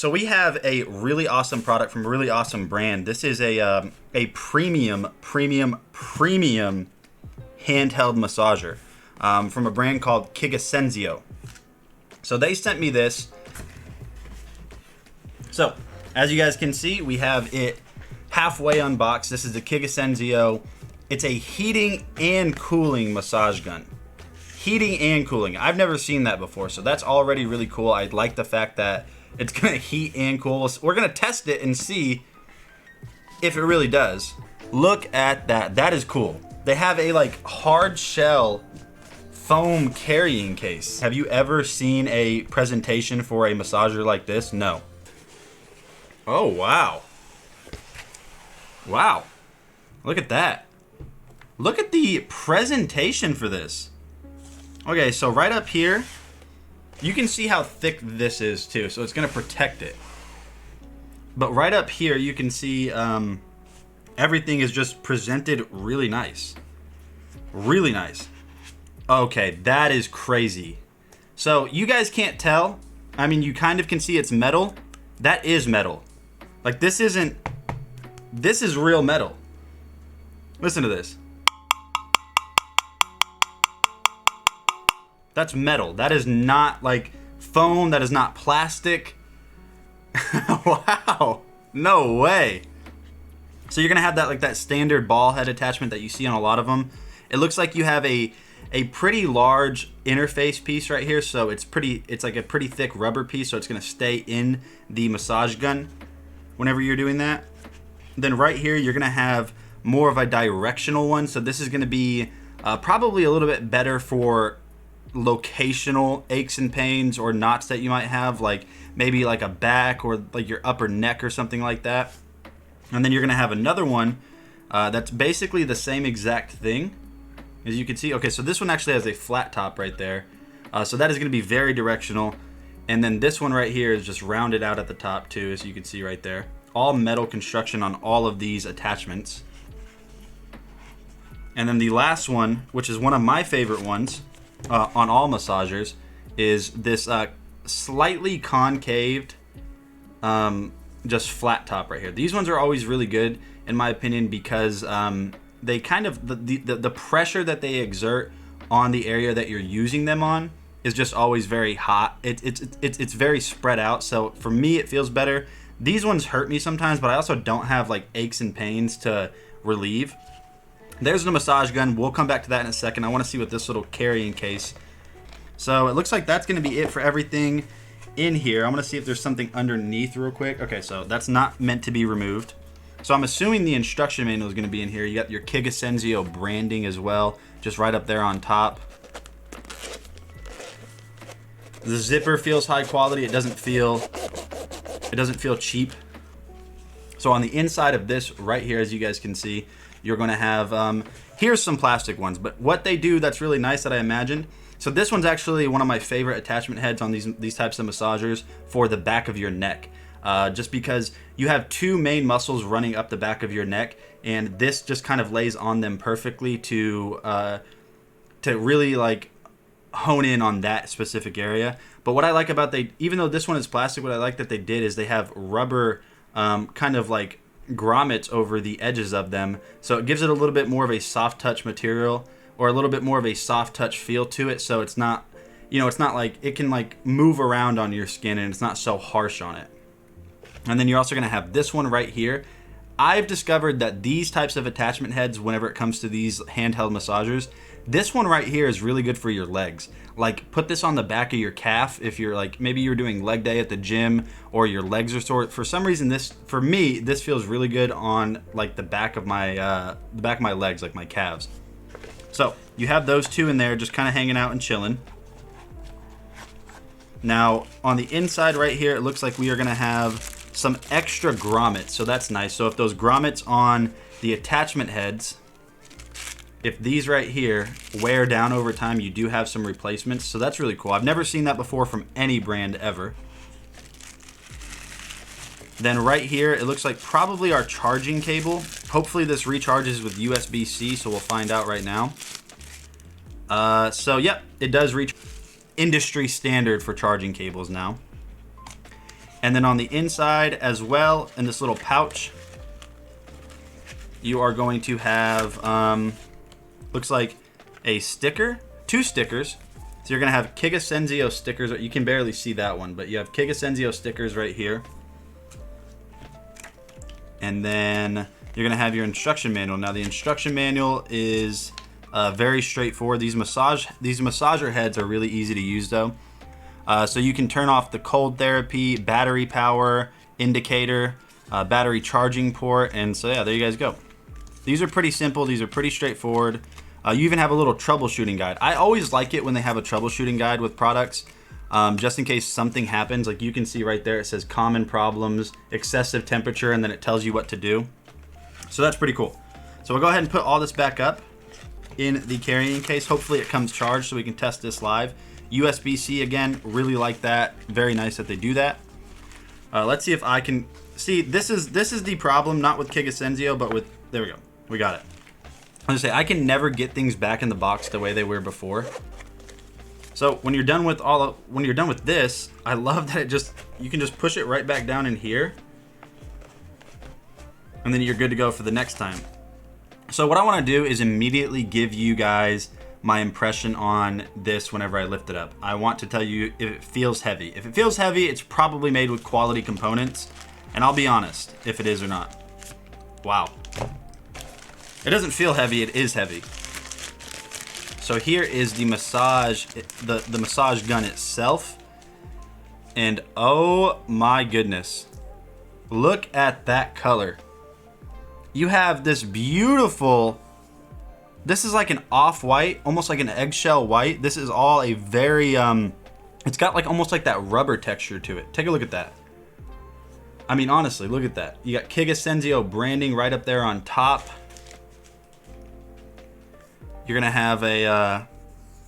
So we have a really awesome product from a really awesome brand. This is a premium handheld massager from a brand called Kigassenzio. So they sent me this. So as you guys can see, we have it halfway unboxed. This is the Kigassenzio. It's a heating and cooling massage gun. Heating and cooling. I've never seen that before, so that's already really cool. I like the fact that it's gonna heat and cool. We're gonna test it and see if it really does. Look at that. That is cool. They have a like hard shell foam carrying case. Have you ever seen a presentation for a massager like this? No. Oh, wow. Wow. Look at that. Look at the presentation for this. Okay, so right up here, you can see how thick this is too, so it's gonna protect it. But right up here, you can see everything is just presented really nice. Really nice. Okay, that is crazy. So you guys can't tell. I mean, you kind of can see it's metal. That is metal. Like this is real metal. Listen to this. That's metal. That is not like foam. That is not plastic. Wow. No way. So you're gonna have that like that standard ball head attachment that you see on a lot of them. It looks like you have a pretty large interface piece right here. So it's like a pretty thick rubber piece. So it's gonna stay in the massage gun whenever you're doing that. Then right here, you're gonna have more of a directional one. So this is gonna be probably a little bit better for locational aches and pains or knots that you might have, like maybe like a back or like your upper neck or something like that. And then you're gonna have another one that's basically the same exact thing. As you can see, okay, so this one actually has a flat top right there. So that is gonna be very directional. And then this one right here is just rounded out at the top too, as you can see right there. All metal construction on all of these attachments. And then the last one, which is one of my favorite ones, on all massagers, is this slightly concaved just flat top right here. These ones are always really good in my opinion because they kind of the pressure that they exert on the area that you're using them on is just always very hot. It's very spread out, so for me it feels better. These ones hurt me sometimes, but I also don't have like aches and pains to relieve. There's the massage gun. We'll come back to that in a second. I want to see what this little carrying case. So it looks like that's going to be it for everything in here. I'm going to see if there's something underneath real quick. Okay, so that's not meant to be removed. So I'm assuming the instruction manual is going to be in here. You got your Kigassenzio branding as well, just right up there on top. The zipper feels high quality. It doesn't feel cheap. So on the inside of this right here, as you guys can see, you're going to have, here's some plastic ones, but what they do that's really nice that I imagined. So this one's actually one of my favorite attachment heads on these types of massagers for the back of your neck. Just because you have two main muscles running up the back of your neck, and this just kind of lays on them perfectly to really like hone in on that specific area. But what I like about even though this one is plastic, what I like that they did is they have rubber kind of like grommets over the edges of them, so it gives it a little bit more of a soft touch material or a little bit more of a soft touch feel to it, so it's not, it's not like it can like move around on your skin and it's not so harsh on it. And then you're also going to have this one right here. I've discovered that these types of attachment heads, whenever it comes to these handheld massagers, this one right here is really good for your legs. Like put this on the back of your calf if you're like, maybe you're doing leg day at the gym or your legs are sore. For some reason, for me, this feels really good on like the back of my legs, like my calves. So you have those two in there just kind of hanging out and chilling. Now on the inside right here, it looks like we are going to have some extra grommets, so that's nice. So if those grommets on the attachment heads, if these right here wear down over time, you do have some replacements, so that's really cool. I've never seen that before from any brand ever. Then right here, it looks like probably our charging cable. Hopefully this recharges with USB-C, so we'll find out right now. So yep, it does reach industry standard for charging cables now. And then on the inside as well, in this little pouch, you are going to have, looks like a sticker, 2 stickers. So you're going to have Kigassenzio stickers. You can barely see that one, but you have Kigassenzio stickers right here. And then you're going to have your instruction manual. Now the instruction manual is very straightforward. These massager heads are really easy to use though. So you can turn off the cold therapy, battery power, indicator, battery charging port, and so yeah, there you guys go. These are pretty simple. These are pretty straightforward. You even have a little troubleshooting guide. I always like it when they have a troubleshooting guide with products, just in case something happens. Like you can see right there, it says common problems, excessive temperature, and then it tells you what to do. So that's pretty cool. So we'll go ahead and put all this back up in the carrying case. Hopefully it comes charged so we can test this live. USB-C again, really like that. Very nice that they do that. Let's see if I can see. This is the problem, not with Kigassenzio, but with, there we go. We got it. I was gonna say, I can never get things back in the box the way they were before. So when you're done with this, I love that you can just push it right back down in here, and then you're good to go for the next time. So what I want to do is immediately give you guys my impression on this whenever I lift it up. I want to tell you if it feels heavy. If it feels heavy, it's probably made with quality components, and I'll be honest if it is or not. Wow. It doesn't feel heavy, it is heavy. So here is the massage, the massage gun itself. And oh my goodness. Look at that color. You have this beautiful, this is like an off-white, almost like an eggshell white. This is all a very, it's got like almost like that rubber texture to it. Take a look at that. I mean, honestly, look at that. You got Kigassenzio branding right up there on top. You're gonna have a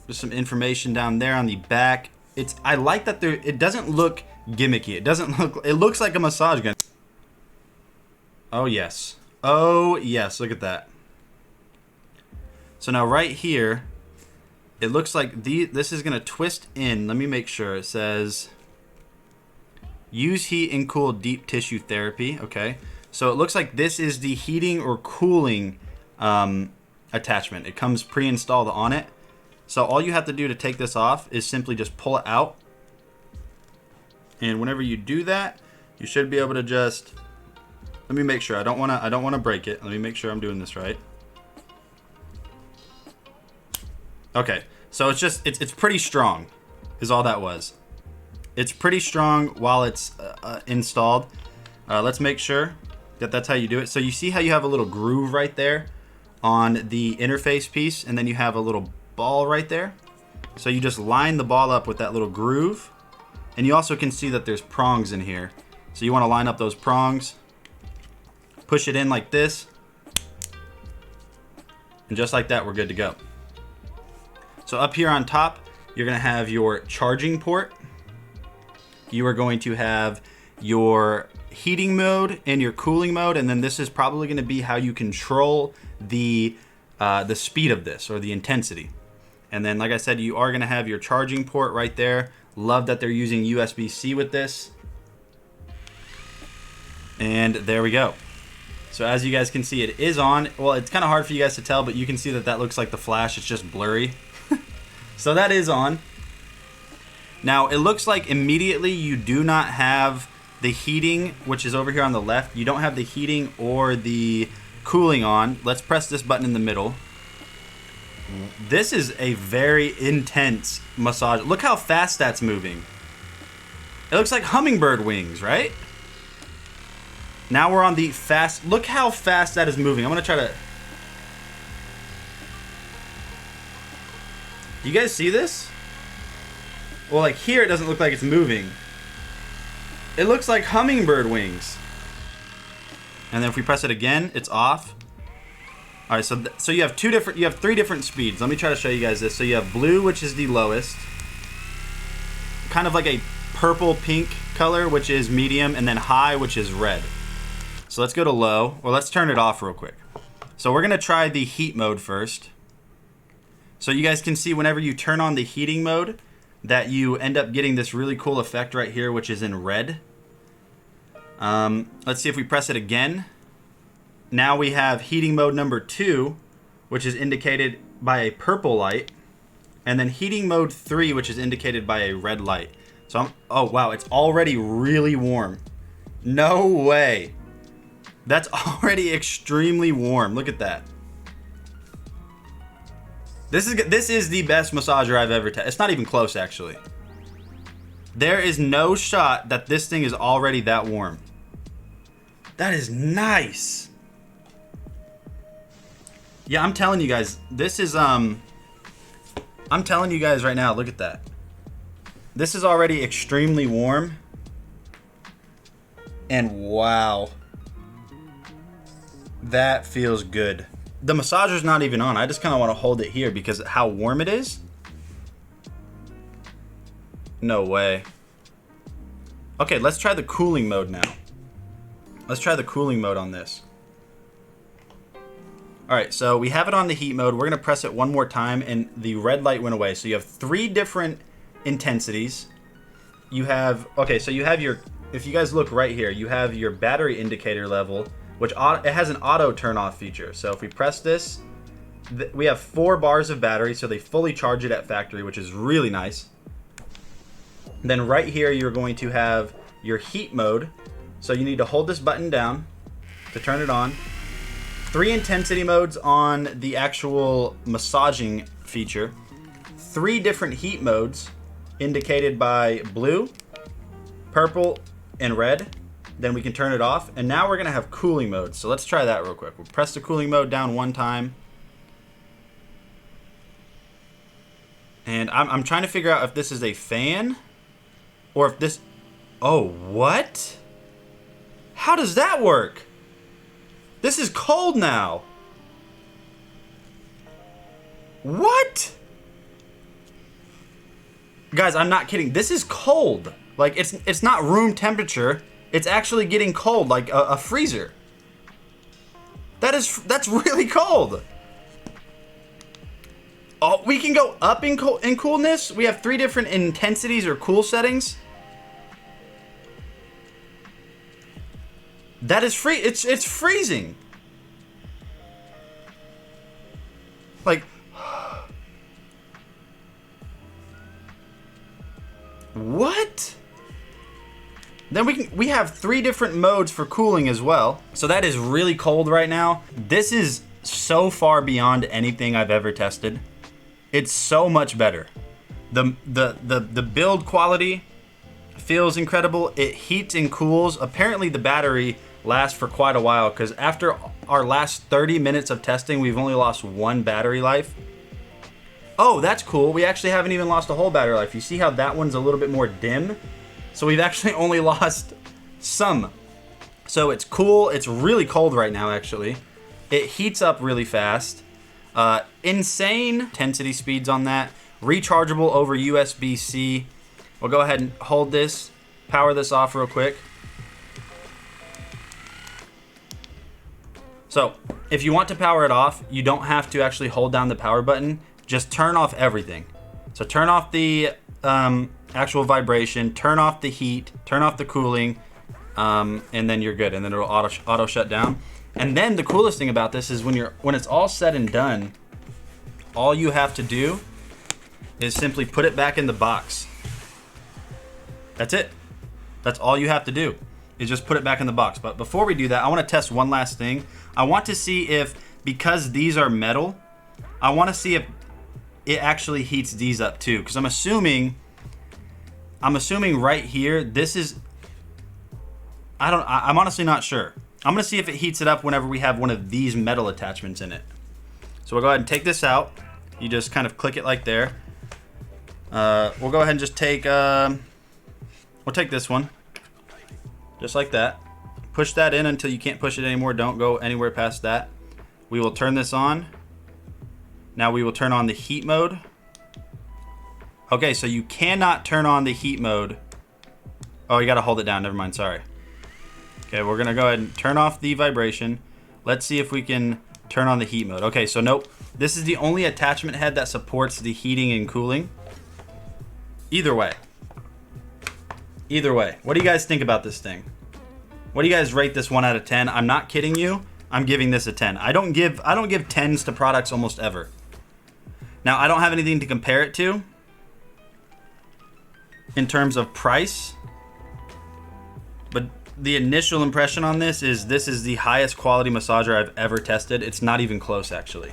just some information down there on the back. I like that it doesn't look gimmicky. It looks like a massage gun. Oh yes. Oh yes, look at that. So now right here, it looks like this is gonna twist in. Let me make sure. It says use heat and cool deep tissue therapy. Okay. So it looks like this is the heating or cooling attachment. It comes pre-installed on it. So all you have to do to take this off is simply just pull it out. And whenever you do that, you should be able to just, let me make sure. I don't want to break it. Let me make sure I'm doing this right. Okay. So it's pretty strong is all that was. It's pretty strong while it's installed. Let's make sure that that's how you do it. So you see how you have a little groove right there on the interface piece, and then you have a little ball right there. So you just line the ball up with that little groove, and you also can see that there's prongs in here. So you want to line up those prongs, push it in like this, and just like that, we're good to go. So up here on top, you're going to have your charging port. You are going to have your heating mode and your cooling mode, and then this is probably going to be how you control the speed of this, or the intensity. And then, like I said, you are going to have your charging port right there. Love that they're using USB-C with this. And there we go. So as you guys can see, it is on. Well, it's kind of hard for you guys to tell, but you can see that looks like the flash. It's just blurry. So that is on. Now, it looks like immediately you do not have the heating, which is over here on the left. You don't have the heating or the cooling on. Let's press this button in the middle. This is a very intense massage. Look how fast that's moving. It looks like hummingbird wings, right? Now we're on the fast. Look how fast that is moving. I'm going to try to... Do you guys see this? Well, like here, it doesn't look like it's moving. It looks like hummingbird wings. And then if we press it again, it's off. All right, so you have three different speeds. Let me try to show you guys this. So you have blue, which is the lowest. Kind of like a purple pink color, which is medium, and then high, which is red. So let's go to low, or let's turn it off real quick. So we're gonna try the heat mode first. So you guys can see whenever you turn on the heating mode that you end up getting this really cool effect right here, which is in red. Let's see if we press it again. Now we have heating mode number 2, which is indicated by a purple light. And then heating mode 3, which is indicated by a red light. So oh wow, it's already really warm. No way. That's already extremely warm. Look at that. This is the best massager I've ever tested. It's not even close, actually. There is no shot that this thing is already that warm. That is nice. Yeah, I'm telling you guys, this is I'm telling you guys right now, look at that. This is already extremely warm. And wow. That feels good. The massager's not even on. I just kind of want to hold it here because of how warm it is. No way. Okay, let's try the cooling mode now. Let's try the cooling mode on this. Alright, so we have it on the heat mode. We're going to press it one more time and the red light went away. So you have 3 different intensities. You have, okay, so you have your, if you guys look right here, you have your battery indicator level, which it has an auto turn off feature. So if we press this, we have 4 bars of battery, so they fully charge it at factory, which is really nice. Then right here, you're going to have your heat mode. So you need to hold this button down to turn it on. 3 intensity modes on the actual massaging feature. 3 different heat modes indicated by blue, purple, and red. Then we can turn it off. And now we're going to have cooling mode. So let's try that real quick. We'll press the cooling mode down one time. And I'm trying to figure out if this is a fan or if this... Oh, what? How does that work? This is cold now. What? Guys, I'm not kidding. This is cold. Like, it's not room temperature. It's actually getting cold, like a freezer. That's really cold. Oh, we can go up in coolness. We have 3 different intensities or cool settings. That is free. It's freezing. Like, what? Then we have 3 different modes for cooling as well. So that is really cold right now. This is so far beyond anything I've ever tested. It's so much better. The build quality feels incredible. It heats and cools. Apparently the battery lasts for quite a while because after our last 30 minutes of testing, we've only lost 1 battery life. Oh, that's cool. We actually haven't even lost a whole battery life. You see how that one's a little bit more dim? So we've actually only lost some. So it's cool. It's really cold right now, actually. It heats up really fast. Insane intensity speeds on that. Rechargeable over USB-C. We'll go ahead and hold this, power this off real quick. So if you want to power it off, you don't have to actually hold down the power button. Just turn off everything. So turn off the actual vibration, turn off the heat, turn off the cooling, and then you're good. And then it'll auto shut down. And then the coolest thing about this is when it's all said and done, all you have to do is simply put it back in the box. That's it. That's all you have to do is just put it back in the box. But before we do that, I want to test one last thing. I want to see if, because these are metal, I want to see if it actually heats these up too. Because I'm assuming right here, this is, I'm honestly not sure. I'm gonna see if it heats it up whenever we have one of these metal attachments in it. So we'll go ahead and take this out. You just kind of click it like there. We'll go ahead and just take, we'll take this one. Just like that. Push that in until you can't push it anymore. Don't go anywhere past that. We will turn this on. Now we will turn on the heat mode. Okay, so you cannot turn on the heat mode. Oh, you gotta hold it down, never mind, sorry. Okay, we're gonna go ahead and turn off the vibration. Let's see if we can turn on the heat mode. Okay, so nope. This is the only attachment head that supports the heating and cooling. Either way. What do you guys think about this thing? What do you guys rate this 1 out of 10? I'm not kidding you. I'm giving this a 10. I don't give 10s to products almost ever. Now, I don't have anything to compare it to in terms of price, but the initial impression on this is the highest quality massager I've ever tested. It's not even close, actually.